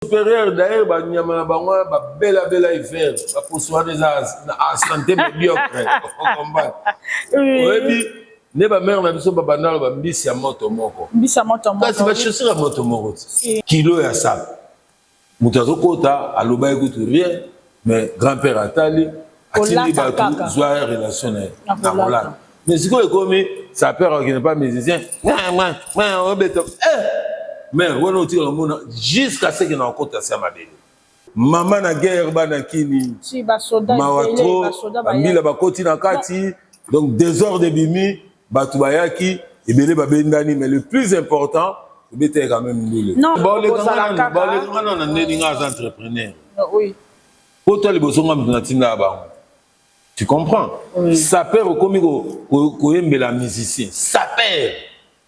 supérieur d'ailleurs banyama na bango ba bela hiver ba poursuivre des santé médiocre combat oui ne ba mère na biso ba banalo ba mbisi ya moto moko kasi ba chaussure ya moto moko kilo ya sable mutu azokota aloba ekutu rien mais grand-père atali atindi bato zwa relation na kolata mais sikoyo ekomi sa père qui n'est pas musicien obeta mais on a dit jusqu'à ce qu'il n'en compte assez à ma belle. Maman na guerre bana kini. Si basoda mila bakoti na kati donc désordre de bimi batubayaki et belé babendani mais le plus important c'était quand même nous. Non, bon les grands on a des entrepreneurs. Oui. Pour toi les bosonga mtunatinda ba. Tu comprends? Ça perd au comico ko la musicien. Ça perd.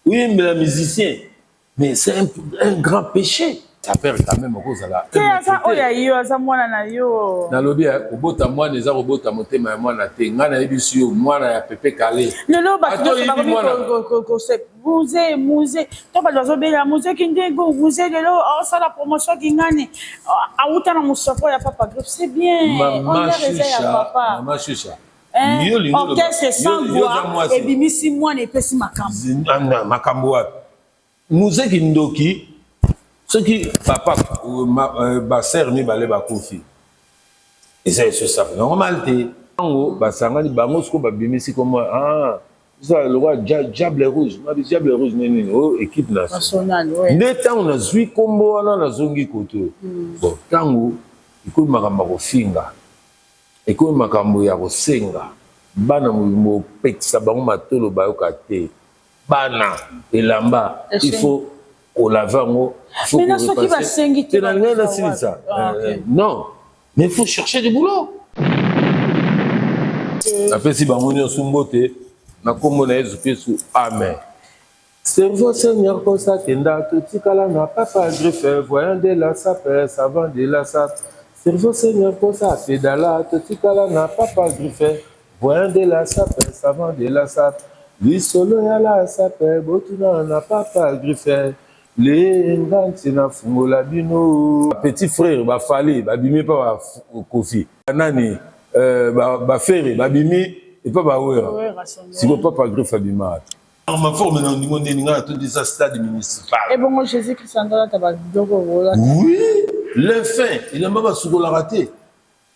Oui, mais la musicien. Mais c'est un grand péché. Ça perd quand même au cause à la. C'est ça, oya yo, ça moi na yo. Na lobi au bota moi les a robota motema moi na te ngana ebisio moi na ya pepe calé. Lelo ba ko c'est musée. To ba zo be la musée ki ndego musée lelo ça la promotion ki ngani. Auta na musoko ya papa groupe c'est bien. Maman Chucha. Ok, c'est sans voix. Et bimisi moi ne pesi makambo. Makambo. Musée ki ndoki ce qui papa ba sœur ni balé ba kofi. Et c'est ça normal té. Ngo ba sangani bango sko ba bimisi comme ça le roi diable rouge. Ma diable rouge nini oh équipe nationale. Ndeta on a zui kombo wana na zongi koto. Bon tango iko makambo ko finga. Iko makambo ya ko senga. Bana mo pekisa bango matolo ba yoka bana elamba il faut au lavango mais non ce qui va sengi ça non mais il faut chercher du boulot après si bango nyo sumbote na kombo na Yesu Kristo amen servo Seigneur comme ça tenda totikala na papa greffe voyant de la sape savant de la sape servo Seigneur comme ça pédala totikala na papa greffe voyant de la sape savant de la sape lui solo ya la sape botuna na papa griffe les nganti na fungola bino petit frère ba fali ba bimi pa kofi nani ba frère ba bimi et pas ba wera si ko papa griffe bima ma forme na ndimo ndeni nga to des stade municipal et bon Jésus Christ andala tabadogo wala oui le fin il a pas sukola raté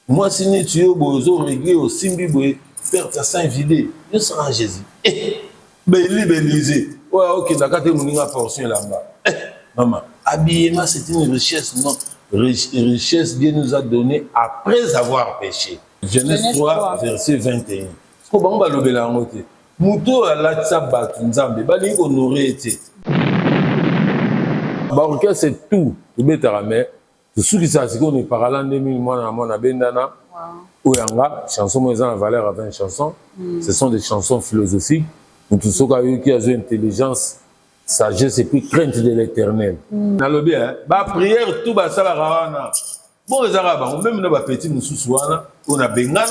moi si ni tu bozo régler au simbi boy père ta saint vidé ne sera Jésus Bélisé. Ouais, ok, d'accord, tu as une portion là-bas. Maman, habillement, c'est une richesse, non? Richesse, Dieu nous a donné après avoir péché. Genèse 3, verset 21. Ce qu'on va le béla en côté. Mouto à la tsabat, nzambe, bali honoré été. Baroka, c'est tout. Le bétaramé, tout ce qui s'est qu'on est parlant de 2000 mois dans mon abendana. Oyanga, chansons, moi, en valeur à 20 chansons. Ce sont des chansons philosophiques. Nous tous ceux qui ont intelligence, sagesse et puis crainte de l'éternel. Dans le bien, bah prière tout bas ça la ravana. Bon les arabes, même nos petits nous sous-souana, on a bengana,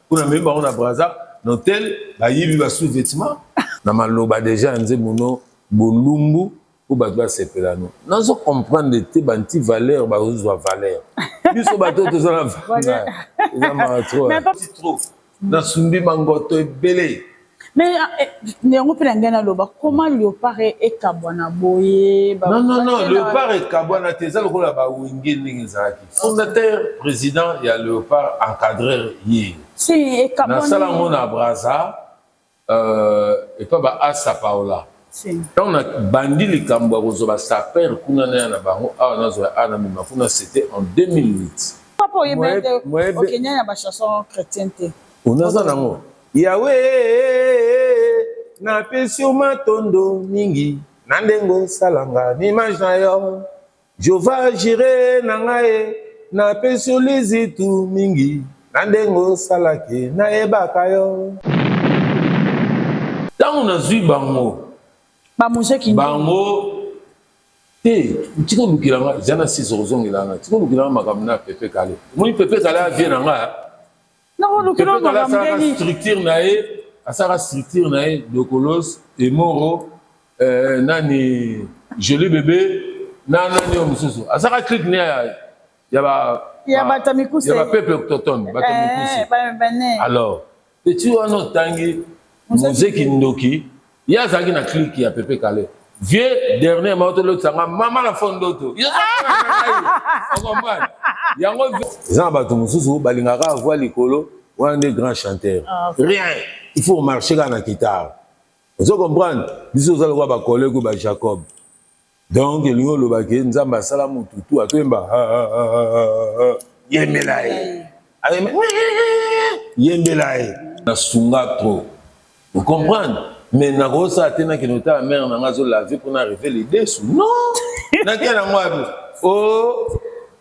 on a même on a braza, dans tel, bah yibi va sous vêtements. Dans ma loba déjà on dit mono bolumbu ou bah doit se pelano. Nous on comprendre de tes banti valeur bah vous soit valeur. Plus au bateau tout ça la valeur. Il a marre trop. Mais pas trop. Dans sumbi mangoto belé. Mais comment Léopard est Kabwana boye? Non, Léopard et Kabwana, c'est ça le rôle là-bas où il fondateur, président, il y a Léopard encadreur hier. Si, et Kabwana. Dans ça, on a Braza, et pas Asa Paola. On a bandi les Kambarozo, sa père, c'était en 2008. Papa, il y a au Kenya, il y a une chanson chrétienne. On a ça dans Yahweh na pesio matondo mingi nandengo salanga ni majayo Jova jire nangae na pesio lizitu mingi nandengo salake na ebakayo tango na zui bango ba museki bango te tiko lukilanga jana sizozongilanga tiko lukilanga makamna pepe kale moni pepe kale avie nanga structure nae asara structure nae de colos et moro nani joli bébé nani yo mususu asaka clique ne ya batamikuse ya ba peuple autochtone batamikuse alors petit wana tangi muzeki ndoki ya zaki na clique ya Pepe Kale vieux dernier moto lo tsanga mama na fondoto yo comprendre yango za bato mususu balingaka avoir likolo un des grands chanteurs rien il faut marcher dans la guitare vous comprenez biso za lokwa ba collègue ba Jacob donc elingo lobaki nzamba sala mututu atemba yembelaye yembelaye na sunga trop vous comprenez mais na rosa tena ki nota mère na ngazo laver pour arriver les dessous non na kena ngwabi oh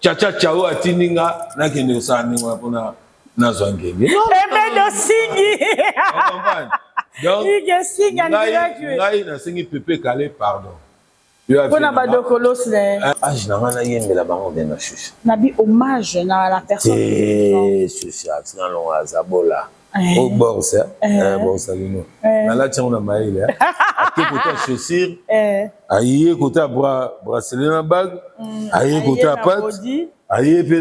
chacha chao atininga na kende usani ngwa pona na zwangenge emedo singi vous comprenez donc il singi ngai na singi Pepe Kale pardon pona badokolos le age na ngana yembela bango bena shusha na bi hommage na la personne shusha tina lo azabola au borsa borsa lino na la tia na maile ake kota chaussure aye kota bracelet na bague aye kota patte aye pe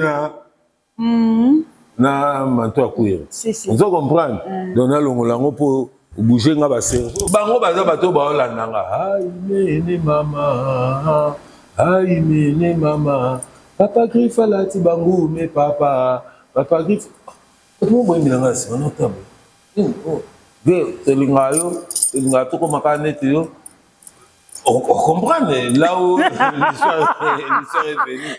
na manteau à cuir vous comprenez donc na longola ngo po bouger nga ba ser bango baza bato ba olanda nga ay mene mama papa grifa lati bangu me papa grifa mo boy milanga si no tabo ve telinga to ko makane yo on comprend là où l'histoire est venue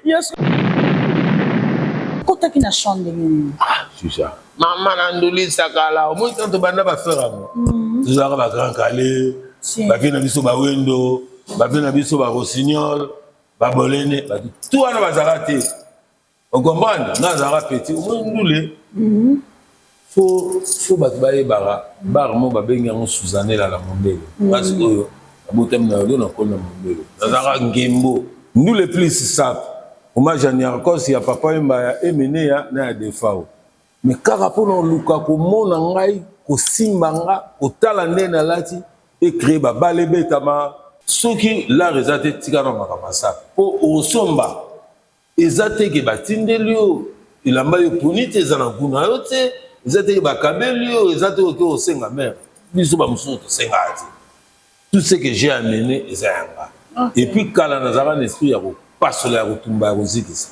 kota kina chande ngini chucha mama na nduli sakala o mo tanto banda ba fera mo tuzaka ba grand calé ba vina biso ba wendo ba vina biso ba rossignol ba bolene ba tout wana bazarate on comprend na zara petit o mo ndule faut ba baye bara bar mo ba benga ngo Suzanne la mondele parce que abotem na yo na kona mondele na zara ngembo ndule plus simple hommage à Niarkos ya papa mba emene ya na defao mais kaka pona luka ko mona ngai ko simbanga ko tala ndena lati et créer ba balebetama soki la rezate tikana makamasa po osomba ezate ke batindelio ilamba yo punite ezana kuna yote ezate ke bakabelio ezate ke osenga mère biso ba mususu to senga ati tout ce que j'ai amené ezanga et puis kala nazara l'esprit ya ko pasola ya kotumba ya kozikisa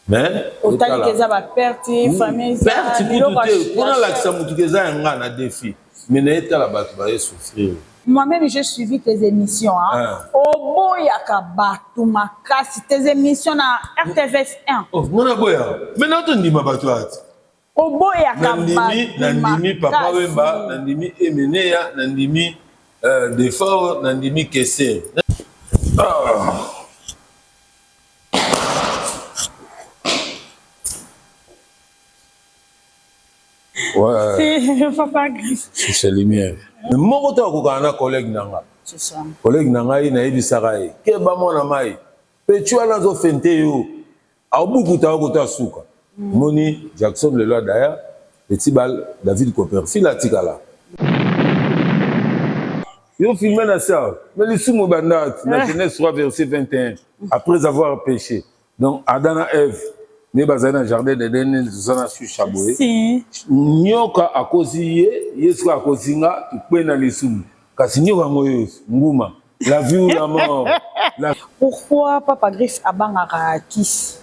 mais otali keza ba perte famille perte tout pour lakisa mutu keza nga na défi mais na etala bato ba souffrir. Moi-même j'ai suivi tes émissions au boyaka bato makasi tes émissions na RTVS 1 oh mona boya mais na to ndima bato ati au boyaka bato nandimi papa wemba nandimi emeneya nandimi defort nandimi kese ouais papa c'est lumière moko to ko kana collègue nanga c'est ça collègue nanga ina ebisaka ye ke ba mona mai pe tu ala zo fente yo abukuta ko ta suka moni Jackson le loi d'ailleurs petit bal David Copperfield atikala yo filmé na ça mais le sumo bandat na Genèse 3 verset 21 après avoir péché donc Adam et Ève ne bazana na jardin d'Éden zana sur chaboué nyoka akozi yesu akozinga tupena lisumu kasi nyoka ngoyo nguma la vie ou la mort pourquoi papa Griff abangaka kisi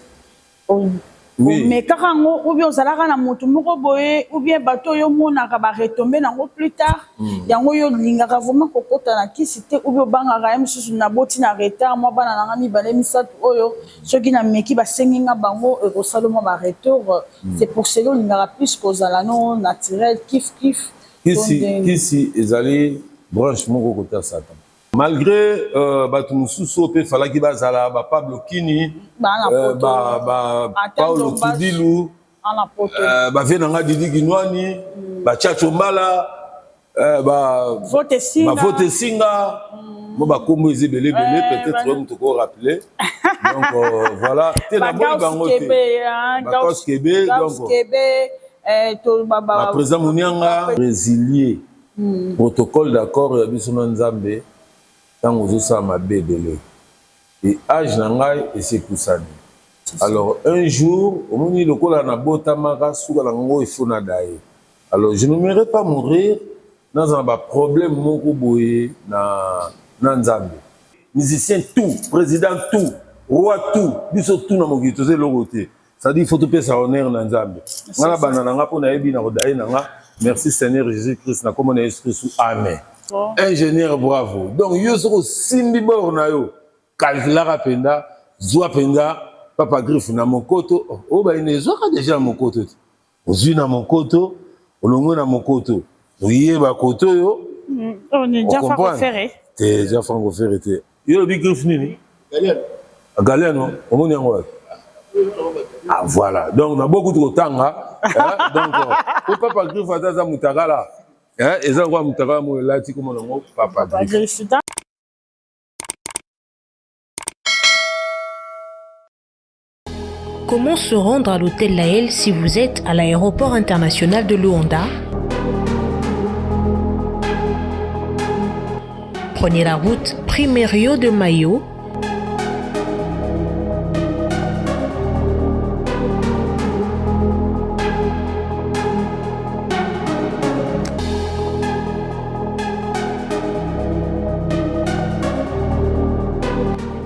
mais karango ou bien ozalaka na moto moko boye ou bien bato yo monaka ba retomber nango plus tard yango yo lingaka vraiment kokota na kisi te ou bien bangaka ya misusu na boti na retard mo bana nanga mibale misatu oyo soki na meki basenginga bango ekosalomo ba retour c'est pour cela lingaka plus kozala no naturel kif kisi ezali branche moko kota satan malgré bato mususu pe falaki bazala ba Pablo Kini ba Paulo Kidilu ba venanga Didi Ginwani ba Chacho Mbala ba Vote Singa mo ba kombo ezebele bele peut-être on te ko rappeler donc voilà tena bo bango te ba Koskebe donc to baba président Munianga résilier protocole d'accord ya biso na Nzambe tango zo sa mabe bele et âge nangai et c'est poussani. Alors un jour, au moment où on a botamaka souka nango il faut nadaye. Alors je n'aimerais pas mourir dans un problème moko boye na nzambe. Musicien tout, président tout, roi tout, biso tout na mokito c'est logoté. Ça dit il faut tout payer sa honneur na nzambe. Ngala banana po na yebi na kodaye nanga. Merci Seigneur Jésus-Christ na comme on a esprit sous amen. Ingénieur bravo. Donc yo soko simbi bor na yo. Kalkula penda, zwa penda, papa griffe na mokoto. Oh ba ine zwa déjà mokoto. Ozui na mokoto, olongo na mokoto. Oyeba koto yo. On est déjà franco-ferré. T'es déjà franco-ferré te. Yo bi griffe nini? Galiano. Galiano, omoni yango. Ah voilà. Donc on a beaucoup de tanga. Donc le papa griffe ataza mutakala. Et ça quoi mutakala mo lati comme on papa griffe. Comment se rendre à l'hôtel Laël si vous êtes à l'aéroport international de Luanda? Prenez la route Primeiro de Maio.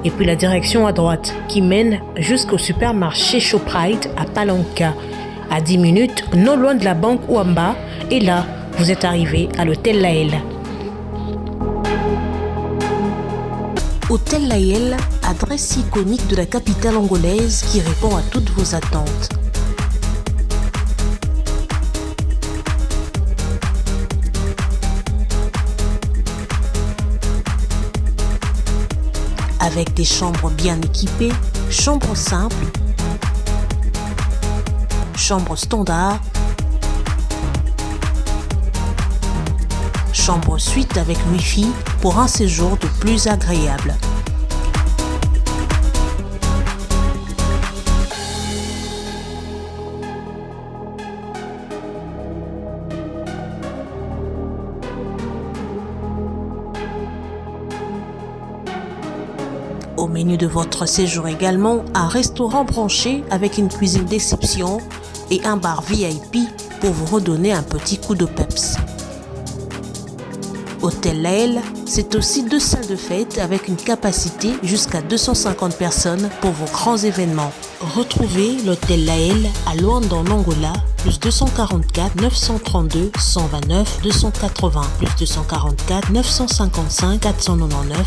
Et puis la direction à droite qui mène jusqu'au supermarché Shoprite à Palanca. À 10 minutes, non loin de la banque Ouamba. Et là, vous êtes arrivé à l'hôtel Laël. Hôtel Laël, adresse iconique de la capitale angolaise qui répond à toutes vos attentes. Avec des chambres bien équipées, chambres simples, chambres standard, chambre suite avec Wi-Fi pour un séjour de plus agréable. Au menu de votre séjour également, un restaurant branché avec une cuisine d'exception et un bar VIP pour vous redonner un petit coup de peps. Hôtel Laël, c'est aussi 2 salles de fête avec une capacité jusqu'à 250 personnes pour vos grands événements. Retrouvez l'hôtel Laël à Luanda en Angola, plus 244 932 129 280, plus 244 955 499.